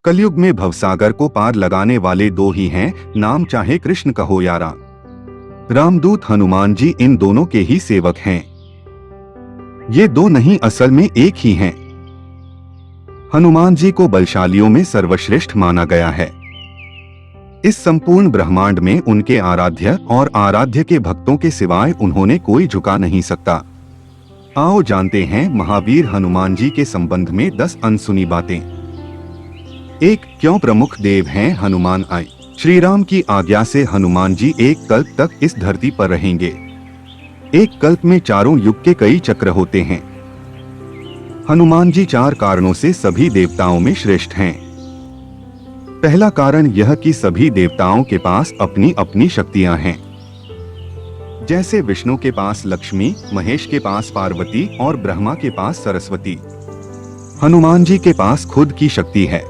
कलयुग में भवसागर को पार लगाने वाले दो ही हैं, नाम चाहे कृष्ण कहो या राम। रामदूत हनुमान जी इन दोनों के ही सेवक हैं। ये दो नहीं, असल में एक ही हैं। हनुमान जी को बलशालियों में सर्वश्रेष्ठ माना गया है। इस संपूर्ण ब्रह्मांड में उनके आराध्य और आराध्य के भक्तों के सिवाय उन्होंने कोई झुका नहीं सकता। आओ जानते हैं महावीर हनुमान जी के संबंध में 10 अनसुनी बातें। 1. क्यों प्रमुख देव हैं हनुमान आए। श्री राम की आज्ञा से हनुमान जी एक कल्प तक इस धरती पर रहेंगे। एक कल्प में चारों युग के कई चक्र होते हैं। हनुमान जी 4 कारणों से सभी देवताओं में श्रेष्ठ हैं। पहला कारण यह कि सभी देवताओं के पास अपनी अपनी शक्तियां हैं। जैसे विष्णु के पास लक्ष्मी, महेश के पास पार्वती और ब्रह्मा के पास सरस्वती, हनुमान जी के पास खुद की शक्ति है।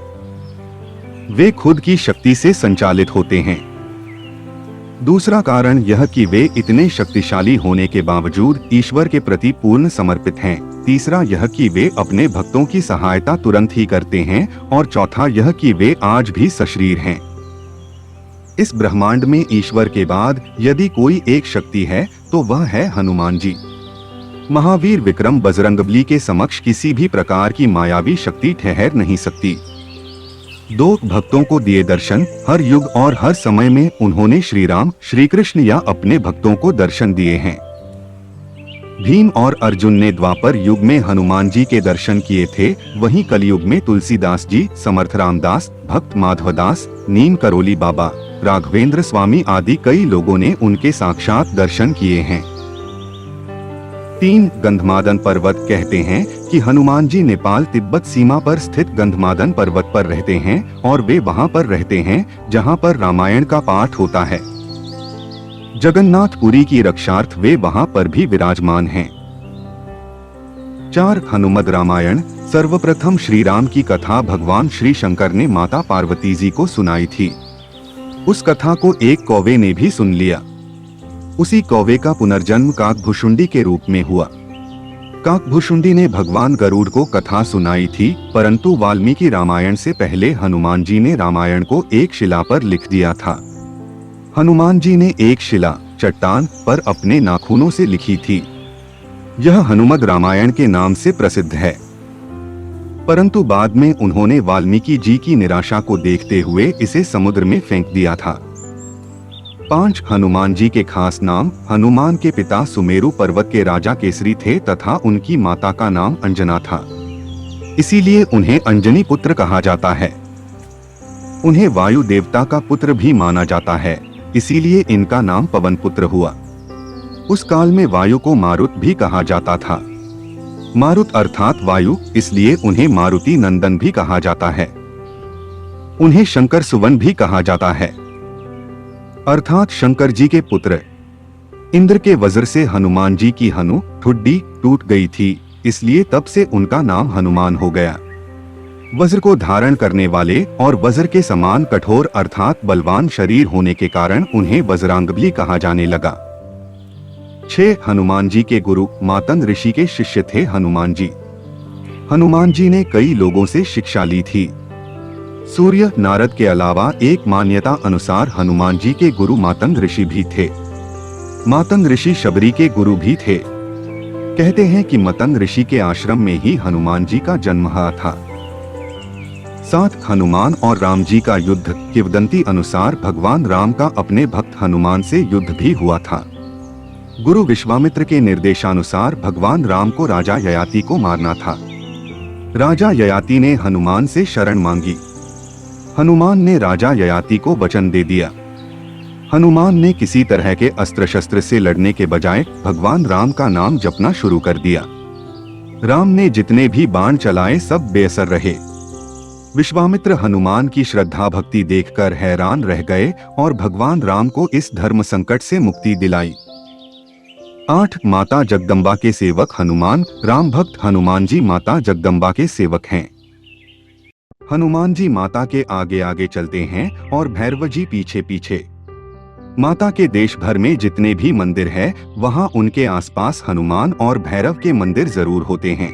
वे खुद की शक्ति से संचालित होते हैं। दूसरा कारण यह कि वे इतने शक्तिशाली होने के बावजूद ईश्वर के प्रति पूर्ण समर्पित हैं। तीसरा यह कि वे अपने भक्तों की सहायता तुरंत ही करते हैं और चौथा यह कि वे आज भी सशरीर हैं। इस ब्रह्मांड में ईश्वर के बाद यदि कोई एक शक्ति है तो वह है हनुमान जी। महावीर विक्रम बजरंगबली के समक्ष किसी भी प्रकार की मायावी शक्ति ठहर नहीं सकती। 2 भक्तों को दिए दर्शन। हर युग और हर समय में उन्होंने श्री राम, श्री कृष्ण या अपने भक्तों को दर्शन दिए हैं। भीम और अर्जुन ने द्वापर युग में हनुमान जी के दर्शन किए थे, वहीं कलयुग में तुलसीदास जी, समर्थ रामदास, भक्त माधवदास, नीम करोली बाबा, राघवेंद्र स्वामी आदि कई लोगों ने उनके साक्षात दर्शन किए हैं। 3. गंधमादन पर्वत। कहते हैं कि हनुमान जी नेपाल तिब्बत सीमा पर स्थित गंधमादन पर्वत पर रहते हैं और वे वहां पर रहते हैं जहां पर रामायण का पाठ होता है। जगन्नाथपुरी की रक्षार्थ वे वहां पर भी विराजमान हैं। 4. हनुमद रामायण। सर्वप्रथम श्री राम की कथा भगवान श्री शंकर ने माता पार्वती जी को सुनाई थी। उस कथा को एक कौवे ने भी सुन लिया। उसी कौवे का पुनर्जन्म काकभुशुंडी के रूप में हुआ। काकभुशुंडी ने भगवान गरुड़ को कथा सुनाई थी, परंतु वाल्मीकि रामायण से पहले हनुमान जी ने रामायण को एक शिला पर लिख दिया था। हनुमान जी ने एक शिला, चट्टान पर अपने नाखूनों से लिखी थी। यह हनुमद रामायण के नाम से प्रसिद्ध है। परंतु बाद में उन्होंने वाल्मीकि जी की निराशा को देखते हुए इसे समुद्र में फेंक दिया था। 5. हनुमान जी के खास नाम। हनुमान के पिता सुमेरु पर्वत के राजा केसरी थे तथा उनकी माता का नाम अंजना था, इसीलिए उन्हें अंजनी पुत्र कहा जाता है। उन्हें वायु देवता का पुत्र भी माना जाता है, इसीलिए इनका नाम पवन पुत्र हुआ। उस काल में वायु को मारुत भी कहा जाता था। मारुत अर्थात वायु, इसलिए उन्हें मारुति नंदन भी कहा जाता है। उन्हें शंकर सुवन भी कहा जाता है, अर्थात शंकर जी के पुत्र। इंद्र के वज्र से हनुमान जी की हनु ठुड्डी टूट गई थी, इसलिए तब से उनका नाम हनुमान हो गया। वज्र को धारण करने वाले और वज्र के समान कठोर अर्थात बलवान शरीर होने के कारण उन्हें वज्रांगबली कहा जाने लगा। 6. हनुमान जी के गुरु। मातंग ऋषि के शिष्य थे हनुमान जी। हनुमान जी ने कई लोगों से शिक्षा ली थी। सूर्य, नारद के अलावा एक मान्यता अनुसार हनुमान जी के गुरु मातंग ऋषि भी थे। मातंग ऋषि शबरी के गुरु भी थे। कहते हैं कि मातंग ऋषि के आश्रम में ही हनुमान जी का जन्म हुआ था। 7. हनुमान और राम जी का युद्ध। किंवदंती अनुसार भगवान राम का अपने भक्त हनुमान से युद्ध भी हुआ था। गुरु विश्वामित्र के निर्देशानुसार भगवान राम को राजा ययाति को मारना था। राजा ययाति ने हनुमान से शरण मांगी। हनुमान ने राजा ययाति को वचन दे दिया। हनुमान ने किसी तरह के अस्त्र शस्त्र से लड़ने के बजाय भगवान राम का नाम जपना शुरू कर दिया। राम ने जितने भी बाण चलाए सब बेअसर रहे। विश्वामित्र हनुमान की श्रद्धा भक्ति देखकर हैरान रह गए और भगवान राम को इस धर्म संकट से मुक्ति दिलाई। 8. माता जगदम्बा के सेवक हनुमान। राम भक्त हनुमान जी माता जगदम्बा के सेवक हैं। हनुमान जी माता के आगे आगे चलते हैं और भैरव जी पीछे पीछे। माता के देश भर में जितने भी मंदिर है वहां उनके आसपास हनुमान और भैरव के मंदिर जरूर होते हैं।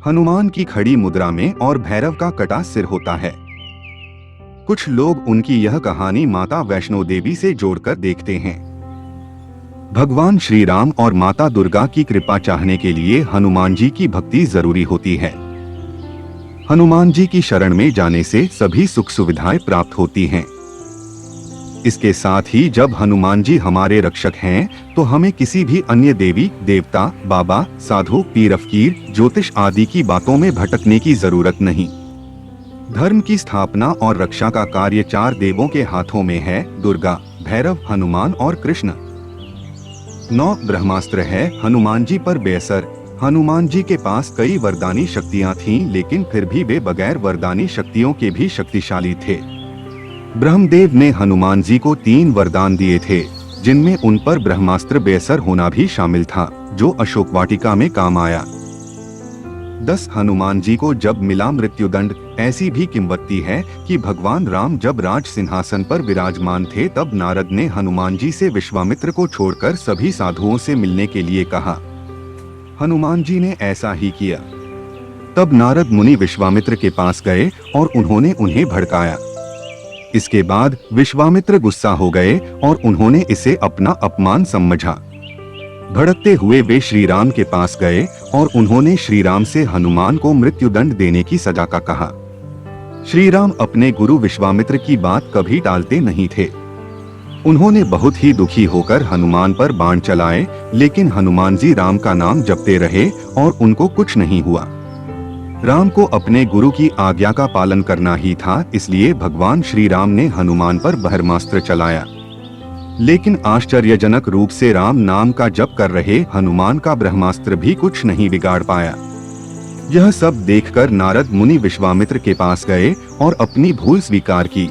हनुमान की खड़ी मुद्रा में और भैरव का कटा सिर होता है। कुछ लोग उनकी यह कहानी माता वैष्णो देवी से जोड़कर देखते हैं। भगवान श्री राम और माता दुर्गा की कृपा चाहने के लिए हनुमान जी की भक्ति जरूरी होती है। हनुमान जी की शरण में जाने से सभी सुख सुविधाएं प्राप्त होती हैं। इसके साथ ही जब हनुमान जी हमारे रक्षक हैं, तो हमें किसी भी अन्य देवी देवता, बाबा, साधु, पीर फकीर, ज्योतिष आदि की बातों में भटकने की जरूरत नहीं। धर्म की स्थापना और रक्षा का कार्य 4 देवों के हाथों में है, दुर्गा, भैरव, हनुमान और कृष्ण। 9 ब्रह्मास्त्र है हनुमान जी पर बेअसर। हनुमान जी के पास कई वरदानी शक्तियां थीं, लेकिन फिर भी वे बगैर वरदानी शक्तियों के भी शक्तिशाली थे। ब्रह्मदेव ने हनुमान जी को 3 वरदान दिए थे, जिनमें उन पर ब्रह्मास्त्र बेअसर होना भी शामिल था, जो अशोक वाटिका में काम आया। 10 हनुमान जी को जब मिला मृत्युदंड। ऐसी भी किंवदंती है कि भगवान राम जब राज सिंहासन पर विराजमान थे, तब नारद ने हनुमान जी से विश्वामित्र को छोड़कर सभी साधुओं से मिलने के लिए कहा। हनुमान जी ने ऐसा ही किया। तब नारद मुनि विश्वामित्र के पास गए और उन्होंने उन्हें भड़काया। इसके बाद विश्वामित्र गुस्सा हो गए और उन्होंने इसे अपना अपमान समझा। भड़कते हुए वे श्री राम के पास गए और उन्होंने श्री राम से हनुमान को मृत्युदंड देने की सजा का कहा। श्री राम अपने गुरु विश्वामित्र की बात कभी टालते नहीं थे। उन्होंने बहुत ही दुखी होकर हनुमान पर बाण चलाए, लेकिन हनुमान जी राम का नाम जपते रहे और उनको कुछ नहीं हुआ। राम को अपने गुरु की आज्ञा का पालन करना ही था, इसलिए भगवान श्री राम ने हनुमान पर ब्रह्मास्त्र चलाया। लेकिन आश्चर्यजनक रूप से राम नाम का जप कर रहे हनुमान का ब्रह्मास्त्र भी कुछ नहीं बिगाड़ पाया। यह सब देखकर नारद मुनि विश्वामित्र के पास गए और अपनी भूल स्वीकार की।